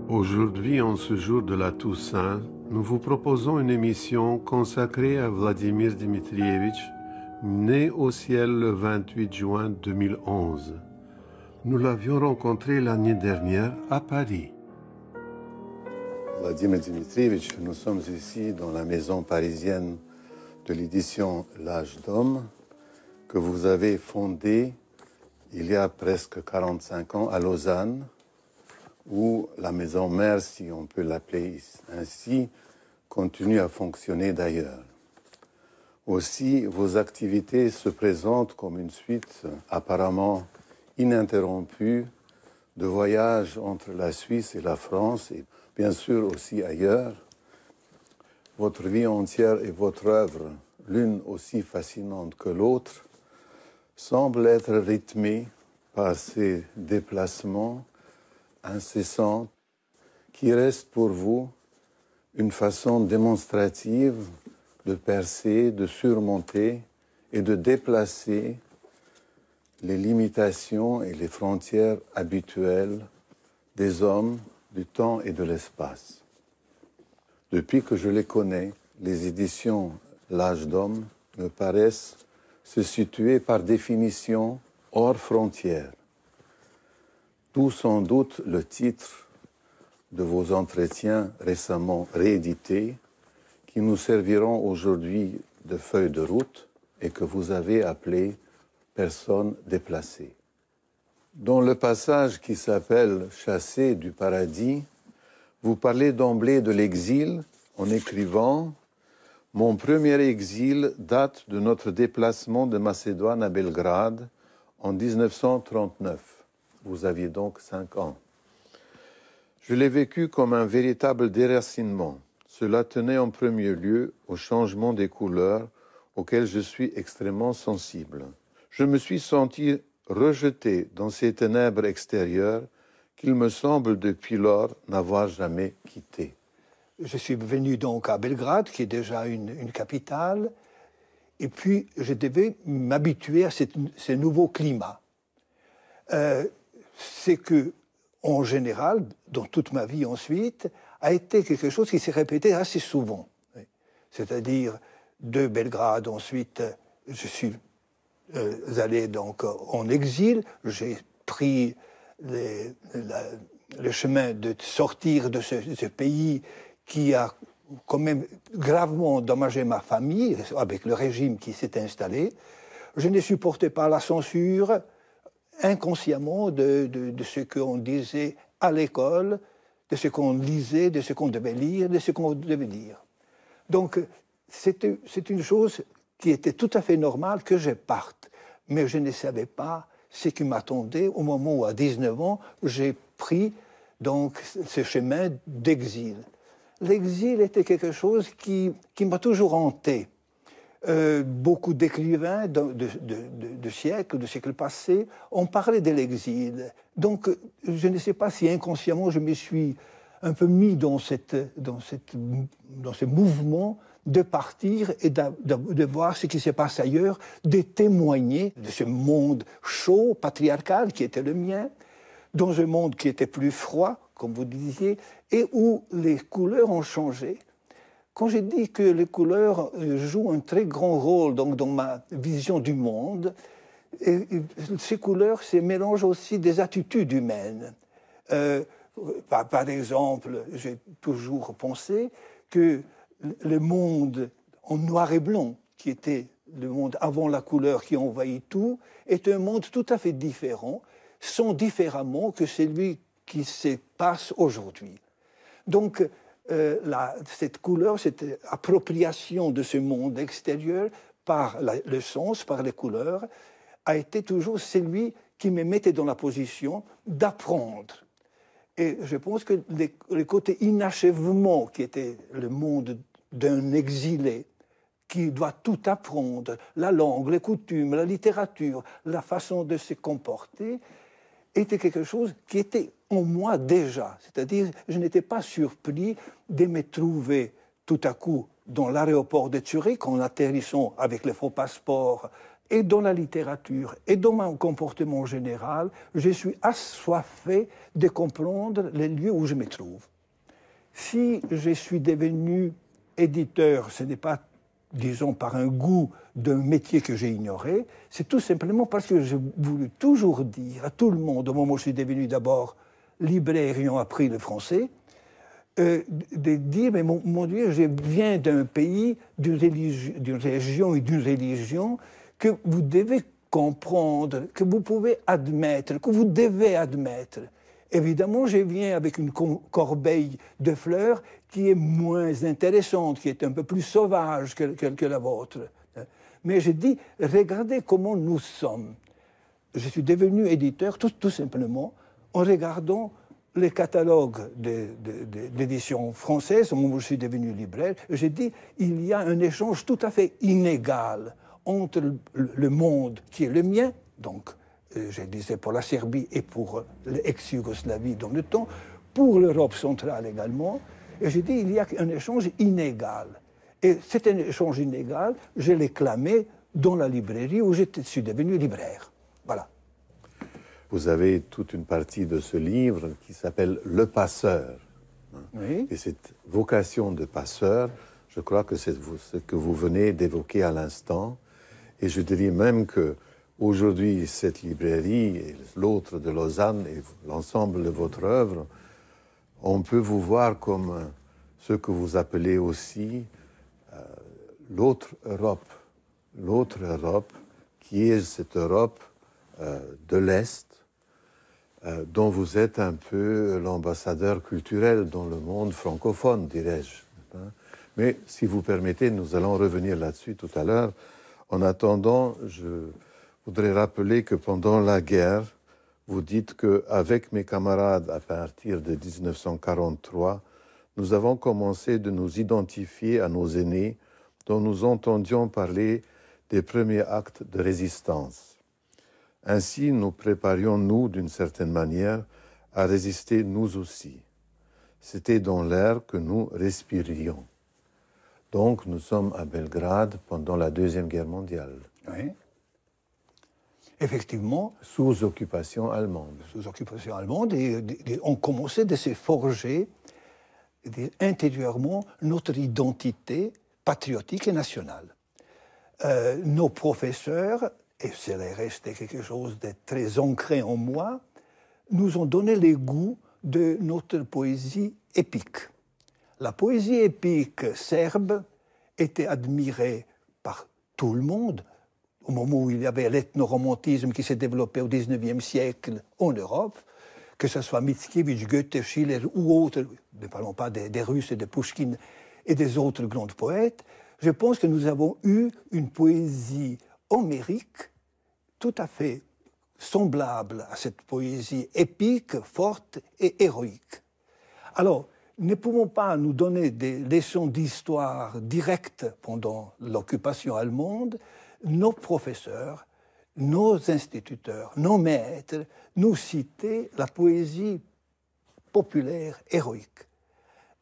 Aujourd'hui, en ce jour de la Toussaint, nous vous proposons une émission consacrée à Vladimir Dmitrievitch, né au ciel le 28 juin 2011. Nous l'avions rencontré l'année dernière à Paris. Vladimir Dmitrievitch, nous sommes ici dans la maison parisienne de l'édition L'Âge d'Homme, que vous avez fondée il y a presque 45 ans à Lausanne, où la maison mère, si on peut l'appeler ainsi, continue à fonctionner d'ailleurs. Aussi, vos activités se présentent comme une suite apparemment ininterrompue de voyages entre la Suisse et la France, et bien sûr aussi ailleurs. Votre vie entière et votre œuvre, l'une aussi fascinante que l'autre, semble être rythmée par ces déplacements incessants qui restent pour vous une façon démonstrative de percer, de surmonter et de déplacer les limitations et les frontières habituelles des hommes, du temps et de l'espace. Depuis que je les connais, les éditions L'Âge d'Homme me paraissent se situer par définition hors frontières. D'où sans doute le titre de vos entretiens récemment réédités, qui nous serviront aujourd'hui de feuille de route et que vous avez appelé « Personnes déplacées ». Dans le passage qui s'appelle « Chassé du paradis », vous parlez d'emblée de l'exil en écrivant « Mon premier exil date de notre déplacement de Macédoine à Belgrade en 1939. » Vous aviez donc 5 ans. Je l'ai vécu comme un véritable déracinement. Cela tenait en premier lieu au changement des couleurs auquel je suis extrêmement sensible. Je me suis senti rejeté dans ces ténèbres extérieures qu'il me semble depuis lors n'avoir jamais quitté. Je suis venu donc à Belgrade, qui est déjà une capitale, et puis je devais m'habituer à ce nouveau climat. C'est que, en général, dans toute ma vie ensuite, a été quelque chose qui s'est répété assez souvent. C'est-à-dire, de Belgrade, ensuite, je suis allé donc en exil, j'ai pris le chemin de sortir de ce pays qui a quand même gravement endommagé ma famille, avec le régime qui s'est installé. Je ne supportais pas la censure, inconsciemment de ce qu'on disait à l'école, de ce qu'on lisait, de ce qu'on devait lire, de ce qu'on devait dire. Donc, c'est une chose qui était tout à fait normale que je parte. Mais je ne savais pas ce qui m'attendait au moment où, à 19 ans, j'ai pris donc ce chemin d'exil. L'exil était quelque chose qui m'a toujours hanté. Beaucoup d'écrivains de siècles passés ont parlé de l'exil. Donc, je ne sais pas si inconsciemment je me suis un peu mis dans ce mouvement de partir et de voir ce qui se passe ailleurs, de témoigner de ce monde chaud, patriarcal qui était le mien, dans un monde qui était plus froid, comme vous disiez, et où les couleurs ont changé. Quand j'ai dit que les couleurs jouent un très grand rôle donc, dans ma vision du monde, et ces couleurs, c'est mélange aussi des attitudes humaines. Par exemple, j'ai toujours pensé que le monde en noir et blanc, qui était le monde avant la couleur qui envahit tout, est un monde tout à fait différent, sont différemment que celui qui se passe aujourd'hui. Donc, cette couleur, cette appropriation de ce monde extérieur par le sens, par les couleurs, a été toujours celui qui me mettait dans la position d'apprendre. Et je pense que le côté inachèvement qui était le monde d'un exilé, qui doit tout apprendre, la langue, les coutumes, la littérature, la façon de se comporter, était quelque chose qui était en moi déjà. C'est-à-dire, je n'étais pas surpris de me trouver tout à coup dans l'aéroport de Zurich, en atterrissant avec les faux passeports, et dans la littérature, et dans mon comportement général, je suis assoiffé de comprendre les lieux où je me trouve. Si je suis devenu éditeur, ce n'est pas, disons, par un goût d'un métier que j'ai ignoré, c'est tout simplement parce que j'ai voulu toujours dire à tout le monde, au moment où je suis devenu d'abord libraire ayant appris le français, de dire, mais mon Dieu, je viens d'un pays, d'une région et d'une religion que vous devez comprendre, que vous pouvez admettre, que vous devez admettre. Évidemment, je viens avec une corbeille de fleurs qui est moins intéressante, qui est un peu plus sauvage que la vôtre. Mais je dis, regardez comment nous sommes. Je suis devenu éditeur tout simplement en regardant les catalogues d'édition française, au moment où je suis devenu libraire. J'ai dit, il y a un échange tout à fait inégal entre le monde qui est le mien, donc je disais pour la Serbie et pour l'ex-Yougoslavie dans le temps, pour l'Europe centrale également, et j'ai dit il y a un échange inégal. Et cet échange inégal, je l'ai clamé dans la librairie où je suis devenu libraire. Voilà. Vous avez toute une partie de ce livre qui s'appelle « Le passeur ». Oui. Et cette vocation de passeur, je crois que c'est ce que vous venez d'évoquer à l'instant. Et je dirais même qu'aujourd'hui, cette librairie, et l'autre de Lausanne et l'ensemble de votre œuvre, on peut vous voir comme ce que vous appelez aussi l'autre Europe. L'autre Europe, qui est cette Europe de l'Est, dont vous êtes un peu l'ambassadeur culturel dans le monde francophone, dirais-je. Mais si vous permettez, nous allons revenir là-dessus tout à l'heure. En attendant, je voudrais rappeler que pendant la guerre, vous dites qu'avec mes camarades, à partir de 1943, nous avons commencé de nous identifier à nos aînés dont nous entendions parler des premiers actes de résistance. Ainsi, nous préparions, nous, d'une certaine manière, à résister nous aussi. C'était dans l'air que nous respirions. Donc, nous sommes à Belgrade pendant la Deuxième Guerre mondiale. Oui. Effectivement. Sous occupation allemande. Sous occupation allemande, et on commençait de se forger intérieurement notre identité patriotique et nationale. Nos professeurs, et cela est resté quelque chose de très ancré en moi, nous ont donné les goûts de notre poésie épique. La poésie épique serbe était admirée par tout le monde, au moment où il y avait l'ethno-romantisme qui s'est développé au XIXe siècle en Europe, que ce soit Mickiewicz, Goethe, Schiller ou autres, ne parlons pas des Russes et de Pouchkine et des autres grands poètes. Je pense que nous avons eu une poésie homérique tout à fait semblable à cette poésie épique, forte et héroïque. Alors, ne pouvons pas nous donner des leçons d'histoire directes pendant l'occupation allemande. Nos professeurs, nos instituteurs, nos maîtres nous citaient la poésie populaire héroïque.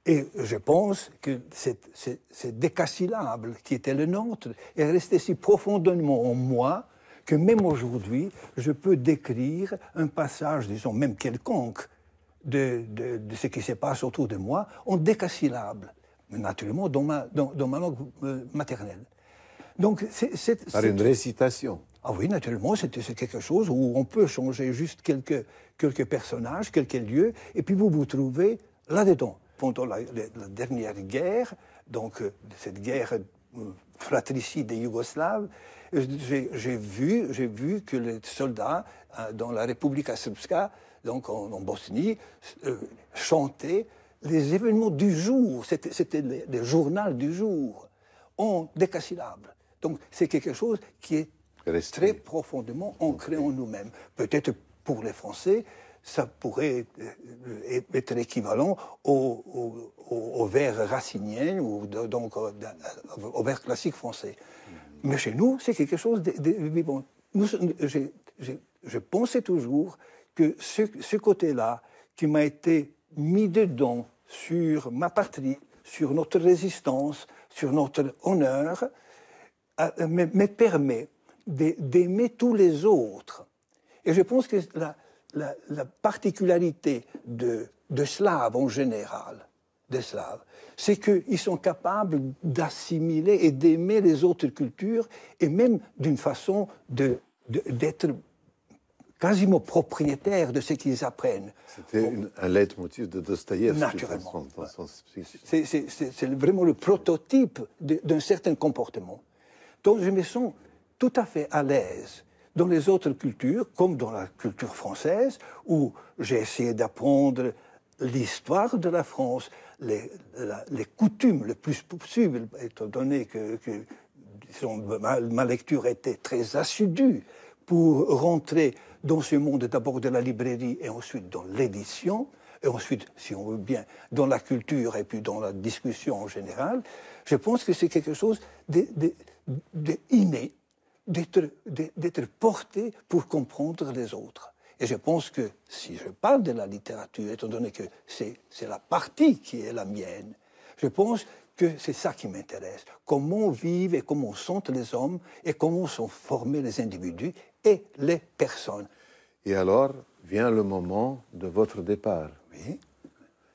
Et je pense que ce décasyllabe qui était le nôtre est resté si profondément en moi que même aujourd'hui, je peux décrire un passage, disons même quelconque, de ce qui se passe autour de moi en décasyllabe, naturellement dans ma langue maternelle. Donc, Par une récitation. Ah oui, naturellement, c'est quelque chose où on peut changer juste quelques personnages, quelques lieux, et puis vous vous trouvez là-dedans. Pendant la dernière guerre, donc cette guerre fratricide des Yougoslaves, j'ai vu que les soldats dans la Republika Srpska, donc en Bosnie, chantaient les événements du jour. C'était le journal du jour, en décasyllabe. Donc c'est quelque chose qui est très profondément ancré en nous-mêmes. Peut-être pour les Français, ça pourrait être équivalent au vers racinien ou donc au vers classique français. Mais chez nous, c'est quelque chose de vivant. Je pensais toujours que ce côté-là, qui m'a été mis dedans sur ma patrie, sur notre résistance, sur notre honneur, me permet d'aimer tous les autres. Et je pense que la particularité de Slaves en général, des Slaves, c'est qu'ils sont capables d'assimiler et d'aimer les autres cultures, et même d'une façon d'être quasiment propriétaires de ce qu'ils apprennent. C'était un leitmotiv de Dostoïevski. Naturellement. C'est vraiment le prototype d'un certain comportement. Donc je me sens tout à fait à l'aise dans les autres cultures, comme dans la culture française, où j'ai essayé d'apprendre l'histoire de la France, les coutumes le plus possible, étant donné que ma lecture était très assidue pour rentrer dans ce monde d'abord de la librairie et ensuite dans l'édition, et ensuite, si on veut bien, dans la culture et puis dans la discussion en général. Je pense que c'est quelque chose d'inné, d'être porté pour comprendre les autres. Et je pense que si je parle de la littérature, étant donné que c'est la partie qui est la mienne, je pense que c'est ça qui m'intéresse. Comment vivent et comment sont les hommes et comment sont formés les individus et les personnes. Et alors vient le moment de votre départ. Oui.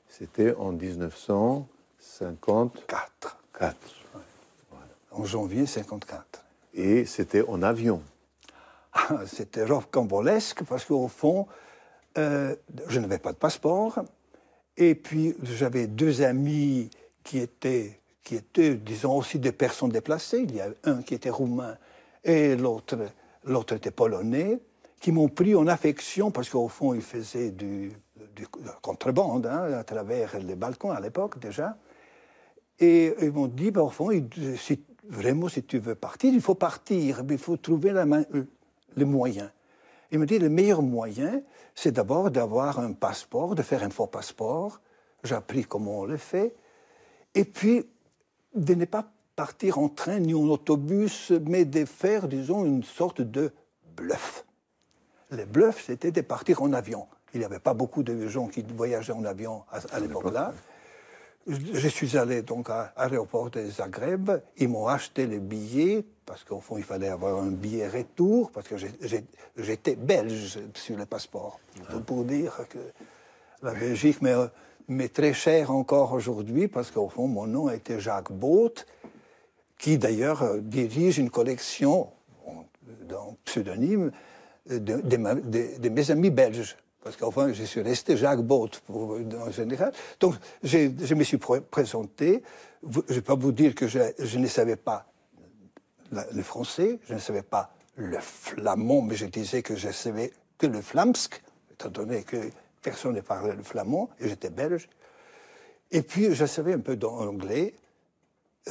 C'était en 1954. Ouais. Voilà. En janvier 1954. Et c'était en avion. C'était rocambolesque parce qu'au fond, je n'avais pas de passeport. Et puis, j'avais deux amis qui étaient, disons, aussi des personnes déplacées. Il y a un qui était roumain et l'autre était polonais, qui m'ont pris en affection parce qu'au fond, ils faisaient du contrebande à travers les balcons à l'époque déjà. Et ils m'ont dit, au fond, si tu veux partir, il faut partir, mais il faut trouver les moyens. Il me dit, le meilleur moyen, c'est d'abord d'avoir un passeport, de faire un faux passeport. J'ai appris comment on le fait. Et puis, de ne pas partir en train ni en autobus, mais de faire, disons, une sorte de bluff. Le bluff, c'était de partir en avion. Il n'y avait pas beaucoup de gens qui voyageaient en avion à l'époque-là. Je suis allé donc à l'aéroport de Zagreb. Ils m'ont acheté les billets, parce qu'au fond, il fallait avoir un billet retour, parce que j'étais belge sur le passeport. Pour dire que la Belgique m'est très chère encore aujourd'hui, parce qu'au fond, mon nom était Jacques Boot, qui d'ailleurs dirige une collection, d'un pseudonyme, de mes amis belges. Parce qu'enfin, je suis resté Jacques Boot en général. Donc, je me suis présenté. Je ne vais pas vous dire que je ne savais pas le français, je ne savais pas le flamand, mais je disais que je savais que le flamsk, étant donné que personne ne parlait le flamand, et j'étais belge. Et puis, je savais un peu d'anglais.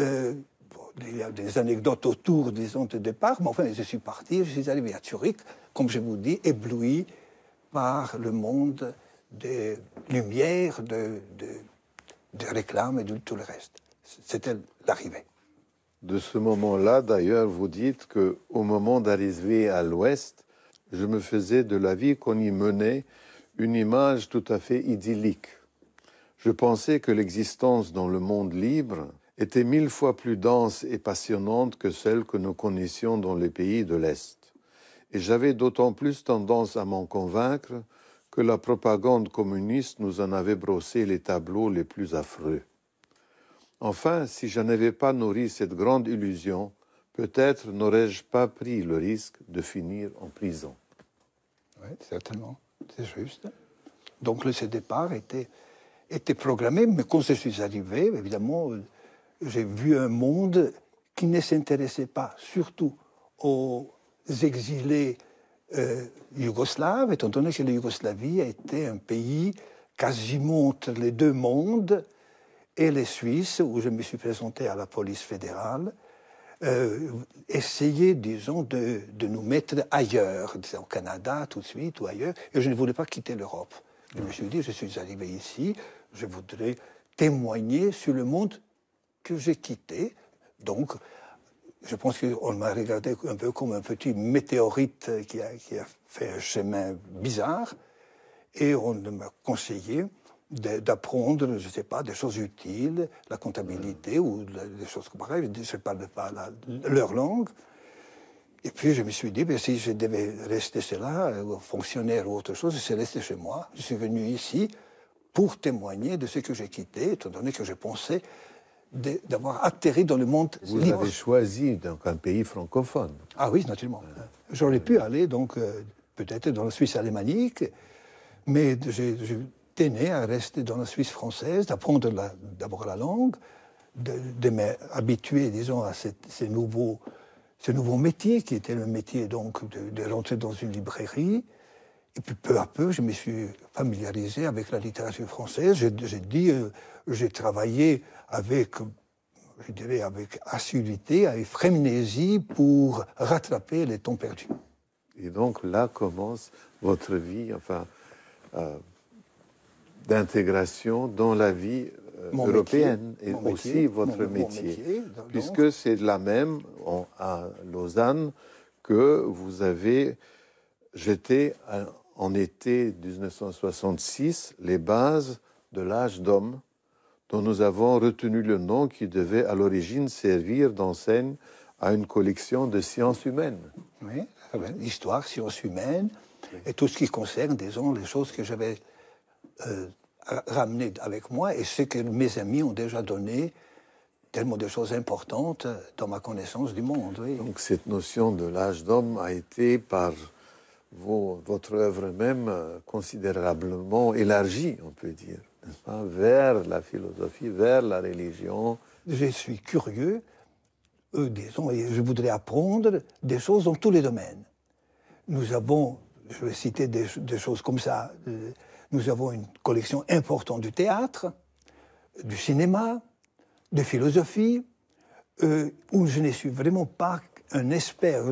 Il y a des anecdotes autour, disons, de départ, mais enfin, je suis parti, je suis arrivé à Zurich, comme je vous dis, ébloui par le monde des lumières, de réclames et de tout le reste. C'était l'arrivée. De ce moment-là, d'ailleurs, vous dites qu'au moment d'arriver à l'Ouest, je me faisais de la vie qu'on y menait une image tout à fait idyllique. Je pensais que l'existence dans le monde libre était 1000 fois plus dense et passionnante que celle que nous connaissions dans les pays de l'Est. Et j'avais d'autant plus tendance à m'en convaincre que la propagande communiste nous en avait brossé les tableaux les plus affreux. Enfin, si je n'avais pas nourri cette grande illusion, peut-être n'aurais-je pas pris le risque de finir en prison. Oui, certainement, c'est juste. Donc ce départ était programmé, mais quand je suis arrivé, évidemment, j'ai vu un monde qui ne s'intéressait pas surtout aux exilés yougoslaves, étant donné que la Yougoslavie était un pays quasiment entre les deux mondes, et les Suisses, où je me suis présenté à la police fédérale, essayer, disons, de nous mettre ailleurs, disons, au Canada tout de suite ou ailleurs, et je ne voulais pas quitter l'Europe. Je me suis dit, je suis arrivé ici, je voudrais témoigner sur le monde que j'ai quitté. Donc, je pense qu'on m'a regardé un peu comme un petit météorite qui a fait un chemin bizarre, et on m'a conseillé d'apprendre, je ne sais pas, des choses utiles, la comptabilité ou des choses pareilles, je ne parle pas leur langue. Et puis je me suis dit, si je devais rester cela, fonctionnaire ou autre chose, je suis resté chez moi. Je suis venu ici pour témoigner de ce que j'ai quitté, étant donné que je pensais d'avoir atterri dans le monde Vous libre. avez choisi donc un pays francophone. Ah oui, naturellement. J'aurais pu aller donc peut-être dans la Suisse alémanique, mais j'étais né à rester dans la Suisse française, d'apprendre d'abord la langue, de m'habituer, disons, à ce nouveau métier qui était le métier donc de rentrer dans une librairie. Et puis peu à peu, je me suis familiarisé avec la littérature française. J'ai travaillé avec, je dirais, avec assiduité, avec frénésie pour rattraper les temps perdus. Et donc là commence votre vie, enfin, d'intégration dans la vie européenne et aussi votre métier, puisque c'est la même à Lausanne que vous avez jeté en été 1966 les bases de l'âge d'homme, dont nous avons retenu le nom qui devait à l'origine servir d'enseigne à une collection de sciences humaines. Oui, l'histoire, sciences humaines, et tout ce qui concerne, disons, les choses que j'avais ramenées avec moi et ce que mes amis ont déjà donné, tellement de choses importantes dans ma connaissance du monde. Oui. Donc cette notion de l'âge d'homme a été par votre œuvre même considérablement élargie, on peut dire, vers la philosophie, vers la religion. Je suis curieux, disons, et je voudrais apprendre des choses dans tous les domaines. Nous avons, je vais citer des choses comme ça, nous avons une collection importante du théâtre, du cinéma, de philosophie, où je ne suis vraiment pas un expert,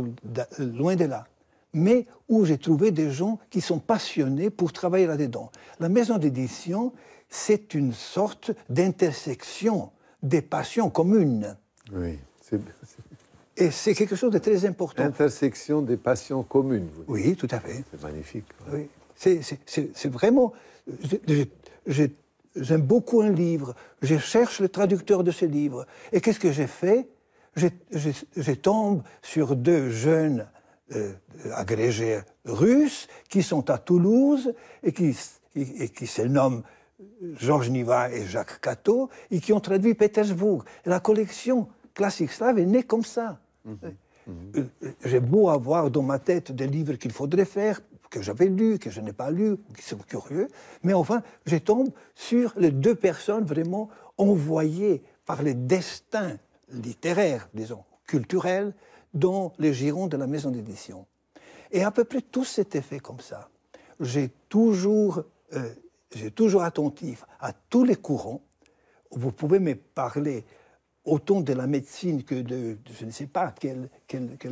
loin de là, mais où j'ai trouvé des gens qui sont passionnés pour travailler là-dedans. La maison d'édition, c'est une sorte d'intersection des passions communes. Oui, et c'est quelque chose de très important. Intersection des passions communes. Vous dites. Oui, tout à fait. C'est magnifique. Oui. C'est vraiment... J'aime beaucoup un livre, je cherche le traducteur de ce livre. Et qu'est-ce que j'ai fait? Je tombe sur deux jeunes agrégés russes qui sont à Toulouse et qui se nomment Georges Niva et Jacques Cateau et qui ont traduit Pétersbourg. Et la collection classique slave est née comme ça. J'ai beau avoir dans ma tête des livres qu'il faudrait faire, que j'avais lus, que je n'ai pas lus, qui sont curieux, mais enfin, je tombe sur les deux personnes vraiment envoyées par les destins littéraires, disons, culturels, dans les girons de la maison d'édition. Et à peu près tout s'était fait comme ça. J'ai toujours attentif à tous les courants. Vous pouvez me parler autant de la médecine que de, je ne sais pas, quelle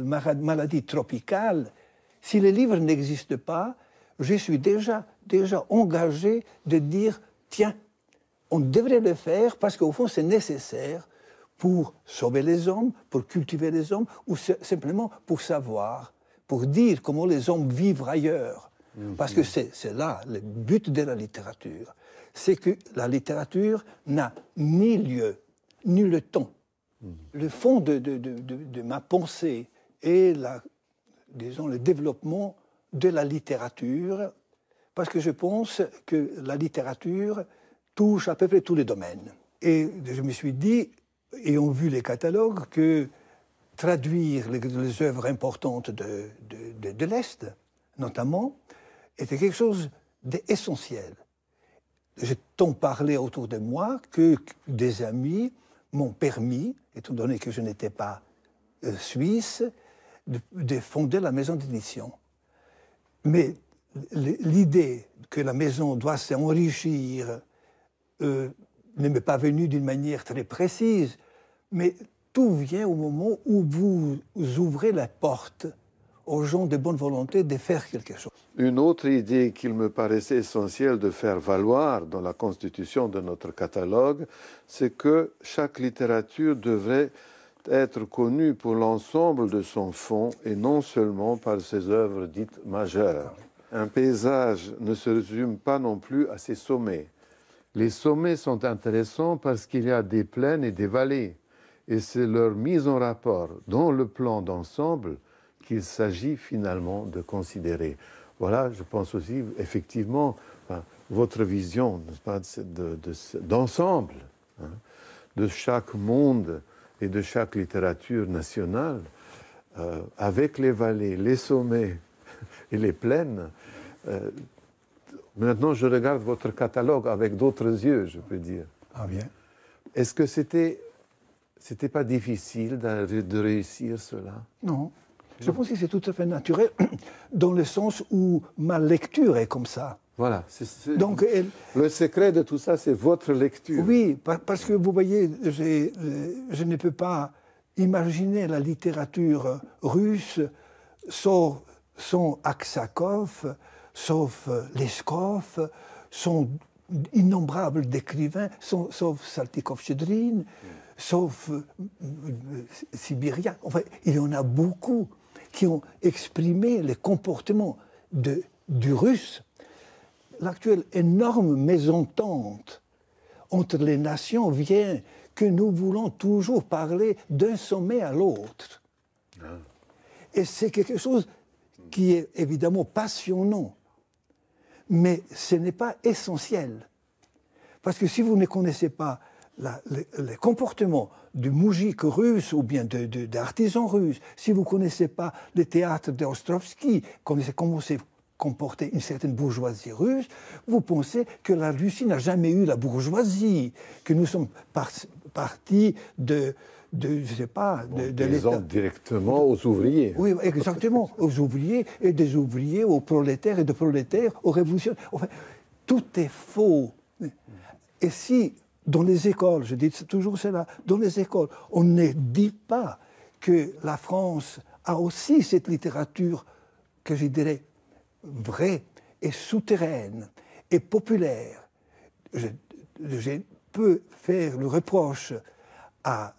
maladie tropicale. Si les livres n'existent pas, je suis déjà engagé de dire, tiens, on devrait le faire parce qu'au fond, c'est nécessaire pour sauver les hommes, pour cultiver les hommes, ou simplement pour savoir, pour dire comment les hommes vivent ailleurs. Parce que c'est là le but de la littérature. C'est que la littérature n'a ni lieu, ni le temps. Le fond de ma pensée est disons, le développement de la littérature, parce que je pense que la littérature touche à peu près tous les domaines. Et je me suis dit, ayant vu les catalogues, que traduire les œuvres importantes de l'Est, notamment, était quelque chose d'essentiel. J'ai tant parlé autour de moi que des amis m'ont permis, étant donné que je n'étais pas suisse, de fonder la maison d'édition. Mais l'idée que la maison doit s'enrichir ne m'est pas venue d'une manière très précise, mais tout vient au moment où vous ouvrez la porte aux gens de bonne volonté de faire quelque chose. Une autre idée qu'il me paraissait essentiel de faire valoir dans la constitution de notre catalogue, c'est que chaque littérature devrait être connue pour l'ensemble de son fond et non seulement par ses œuvres dites majeures. Un paysage ne se résume pas non plus à ses sommets. Les sommets sont intéressants parce qu'il y a des plaines et des vallées, et c'est leur mise en rapport dans le plan d'ensemble qu'il s'agit finalement de considérer. Voilà, je pense aussi, effectivement, votre vision, n'est-ce pas, d'ensemble, hein, de chaque monde et de chaque littérature nationale, avec les vallées, les sommets et les plaines. Maintenant, je regarde votre catalogue avec d'autres yeux, je peux dire. Ah bien. Est-ce que c'était pas difficile de réussir cela? Non. Je pense que c'est tout à fait naturel, dans le sens où ma lecture est comme ça. Voilà. Donc, le secret de tout ça, c'est votre lecture. Oui, parce que vous voyez, je ne peux pas imaginer la littérature russe sans Aksakov, sauf Leskov, sans innombrables d'écrivains, sauf Saltykov-Chedrin, sauf Sibirien. Enfin, il y en a beaucoup qui ont exprimé les comportements du russe. L'actuelle énorme mésentente entre les nations vient que nous voulons toujours parler d'un sommet à l'autre. Et c'est quelque chose qui est évidemment passionnant, mais ce n'est pas essentiel. Parce que si vous ne connaissez pas les comportements du moujik russe ou bien d'artisans russes, si vous ne connaissez pas le théâtre d'Ostrovsky, connaissez comment s'est comportée une certaine bourgeoisie russe, vous pensez que la Russie n'a jamais eu la bourgeoisie, que nous sommes partis de je sais pas, de l'État. Directement aux ouvriers. Oui, exactement, aux ouvriers, et des ouvriers aux prolétaires, et des prolétaires aux révolutionnaires. Enfin, tout est faux. Et si, dans les écoles, je dis toujours cela, dans les écoles, on ne dit pas que la France a aussi cette littérature que je dirais vraie et souterraine et populaire, je peux faire le reproche à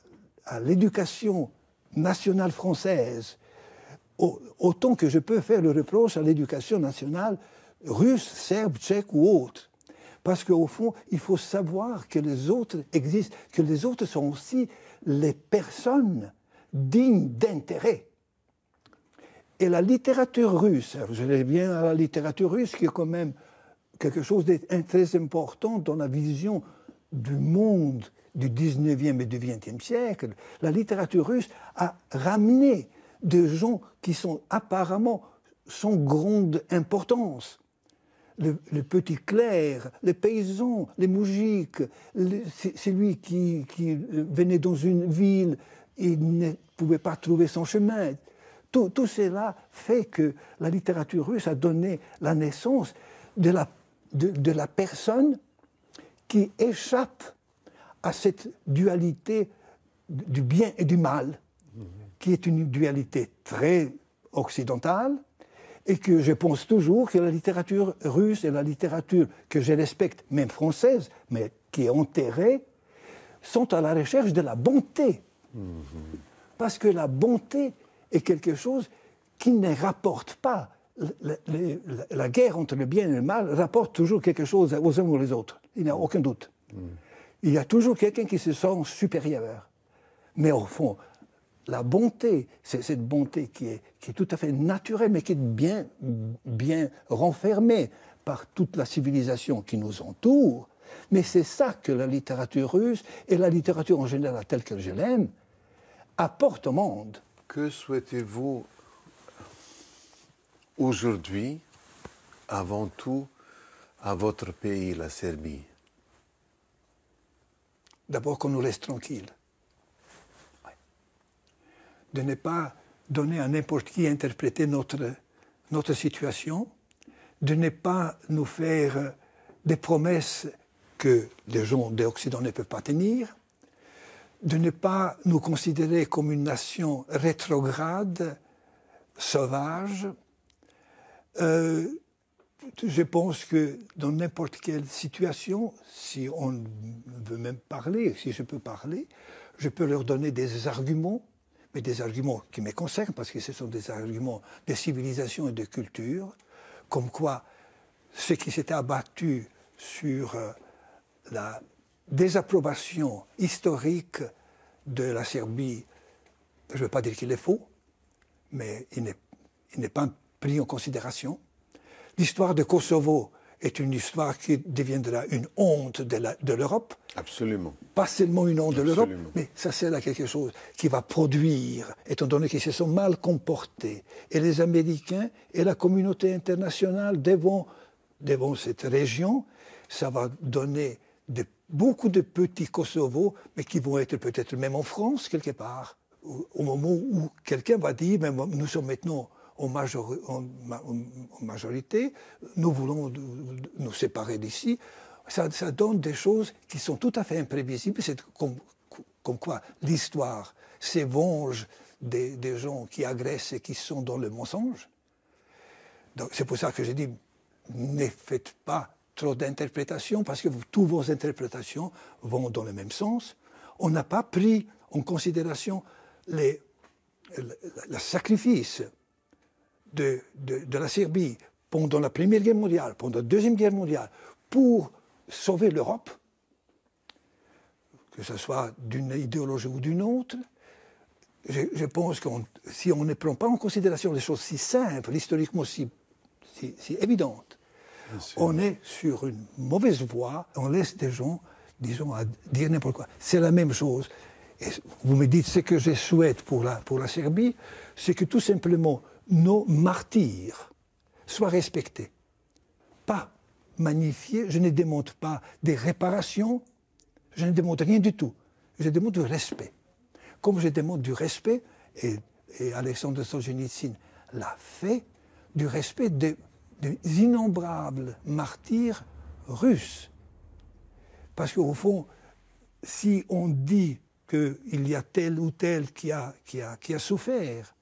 l'éducation nationale française, autant que je peux faire le reproche à l'éducation nationale russe, serbe, tchèque ou autre. Parce qu'au fond, il faut savoir que les autres existent, que les autres sont aussi les personnes dignes d'intérêt. Et la littérature russe, je reviens à la littérature russe qui est quand même quelque chose de très important dans la vision du monde du 19e et du 20e siècle, la littérature russe a ramené des gens qui sont apparemment sans grande importance. Le petit clerc, les paysans, les moujiks, celui qui venait dans une ville et ne pouvait pas trouver son chemin. Tout cela fait que la littérature russe a donné la naissance de la personne qui échappe à cette dualité du bien et du mal, qui est une dualité très occidentale, et que je pense toujours que la littérature russe et la littérature que je respecte, même française, mais qui est enterrée, sont à la recherche de la bonté. Parce que la bonté est quelque chose qui ne rapporte pas. La guerre entre le bien et le mal rapporte toujours quelque chose aux uns ou aux autres. Il n'y a aucun doute. Il y a toujours quelqu'un qui se sent supérieur. Mais au fond, la bonté, c'est cette bonté qui est tout à fait naturelle, mais qui est bien renfermée par toute la civilisation qui nous entoure. Mais c'est ça que la littérature russe, et la littérature en général telle que je l'aime, apporte au monde. Que souhaitez-vous aujourd'hui, avant tout, à votre pays, la Serbie? D'abord qu'on nous laisse tranquilles. De ne pas donner à n'importe qui interpréter notre situation, de ne pas nous faire des promesses que les gens de l'Occident ne peuvent pas tenir, de ne pas nous considérer comme une nation rétrograde, sauvage. Je pense que dans n'importe quelle situation, si on veut même parler, si je peux parler, je peux leur donner des arguments, mais des arguments qui me concernent, parce que ce sont des arguments de civilisation et de culture, comme quoi ce qui s'était abattu sur la désapprobation historique de la Serbie, je ne veux pas dire qu'il est faux, mais il n'est pas pris en considération. L'histoire de Kosovo est une histoire qui deviendra une honte de l'Europe. Absolument. Pas seulement une honte de l'Europe, mais ça sert à quelque chose qui va produire, étant donné qu'ils se sont mal comportés. Et les Américains et la communauté internationale devant cette région, ça va donner beaucoup de petits Kosovo, mais qui vont être peut-être même en France, quelque part, au moment où quelqu'un va dire, mais nous sommes maintenant en majorité, nous voulons nous séparer d'ici. Ça donne des choses qui sont tout à fait imprévisibles. C'est comme quoi l'histoire s'évenge des gens qui agressent et qui sont dans le mensonge. C'est pour ça que j'ai dit, ne faites pas trop d'interprétations, parce que toutes vos interprétations vont dans le même sens. On n'a pas pris en considération le sacrifice de la Serbie pendant la Première Guerre mondiale, pendant la Deuxième Guerre mondiale, pour sauver l'Europe, que ce soit d'une idéologie ou d'une autre. Je pense que si on ne prend pas en considération les choses si simples, historiquement si évidentes, on est sur une mauvaise voie, on laisse des gens, disons, à dire n'importe quoi. C'est la même chose. Et vous me dites ce que je souhaite pour la Serbie, c'est que tout simplement nos martyrs soient respectés, pas magnifiés. Je ne demande pas des réparations, je ne demande rien du tout. Je demande du respect. Comme je demande du respect, et Alexandre Solzhenitsyn l'a fait, du respect des innombrables martyrs russes. Parce qu'au fond, si on dit qu'il y a tel ou tel qui a souffert,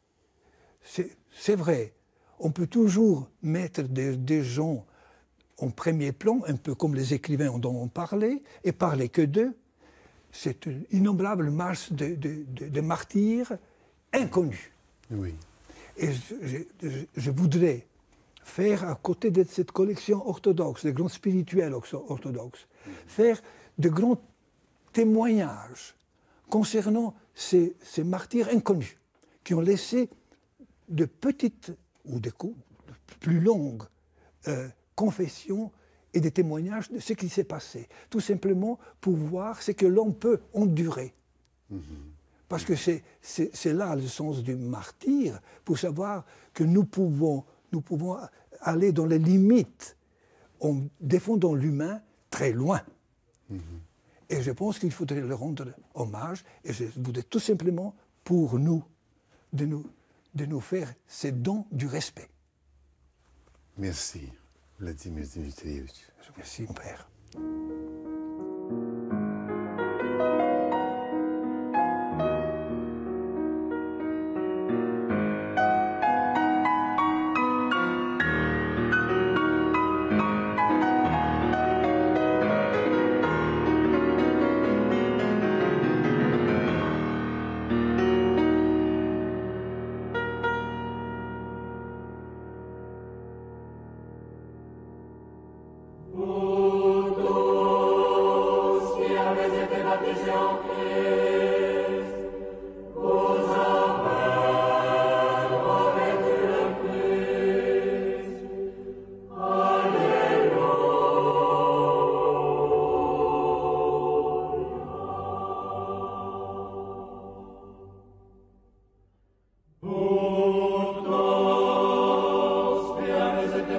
c'est vrai. On peut toujours mettre des gens en premier plan, un peu comme les écrivains dont on parlait, et parler que d'eux. C'est une innombrable masse de martyrs inconnus. Oui. Et je voudrais faire, à côté de cette collection orthodoxe, des grands spirituels orthodoxes, faire de grands témoignages concernant ces martyrs inconnus, qui ont laissé de petites ou de plus longues confessions et des témoignages de ce qui s'est passé. Tout simplement pour voir ce que l'on peut endurer. Parce que c'est là le sens du martyr, pour savoir que nous pouvons aller dans les limites en défendant l'humain très loin. Et je pense qu'il faudrait leur rendre hommage, et je voudrais tout simplement pour nous, de nous faire ces dons du respect. Merci, Vladimir Dmitrievitch. Merci, mon père.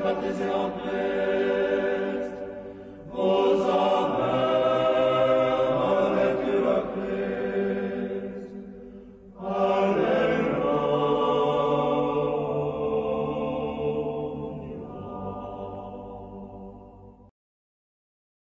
Baptisé en paix.